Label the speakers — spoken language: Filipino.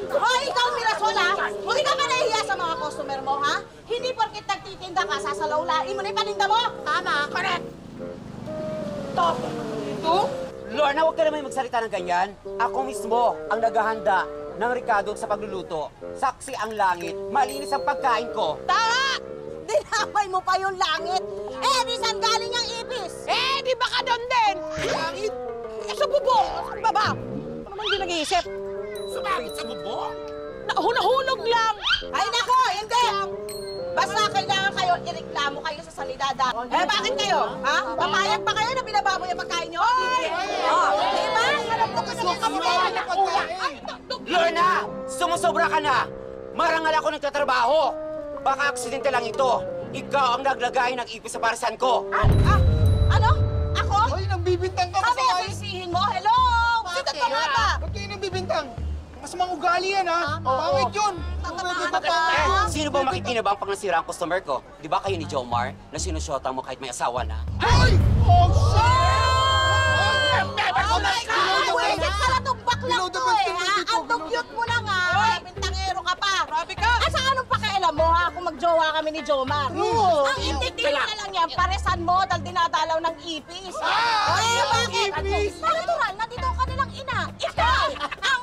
Speaker 1: Hoy, ikaw, Mirasol, ha? Hindi ka ba nahihiya sa mga customer mo, ha? Hindi porkit nagtitinda ka, sasalawlain mo na yung paninda mo. Tama. Correct. Ito?
Speaker 2: Lorna, huwag ka naman magsalita ng ganyan. Ako mismo ang naghahanda ng Ricardo sa pagluluto. Saksi ang langit, malinis ang pagkain ko.
Speaker 1: Tama! Dinamay mo pa yung langit. Eh, di saan galing ang ipis?
Speaker 3: Eh, di ba ka doon din?
Speaker 1: Langit? Eh, sa bubong. Sa baba.
Speaker 3: Ano naman din nag-iisip?
Speaker 2: Sumangit sa bubong?
Speaker 3: Nahulog lang.
Speaker 1: Ay, nako, hindi. Basta kailangan kayo, ireklamo kayo sa salidada. Eh, bakit kayo? Ha? Papayag pa kayo na binababoy ang pagkain nyo? Oh, di ba? Alam ko kasi kamulihan na pagkain.
Speaker 2: Lorna, sumusobra ka na. Marangal ako nagtatrabaho. Baka aksidente lang ito. Ikaw ang naglagay ng ipis sa parisan ko.
Speaker 1: Ano? Ako?
Speaker 4: Hoy, nagbibintang ka
Speaker 1: Kami ang sisihin mo? Hello? Sino to nga ba?
Speaker 4: Ba't kayo nagbibintang? Masamang ugali yan, ha? Pangit yun!
Speaker 2: Sino ba makikinabang pag nasira ang customer ko? Di ba kayo ni Jomar na sinusyota mo kahit may asawa na?
Speaker 4: Hoy! Oh, shit!
Speaker 1: Oh my God! Wisit pala itong baklang to eh, ha? Ang dugyot mo na nga. Bintangero ka pa. Grabe ka. At saka anong pakialam mo, ha? Kung magjowa kami ni Jomar. Ang intindi na lang yan, paresan mo dahil dinadalaw ng ipis. Eh, bakit? Natural, nandito ang kanilang ina. Ikaw, ang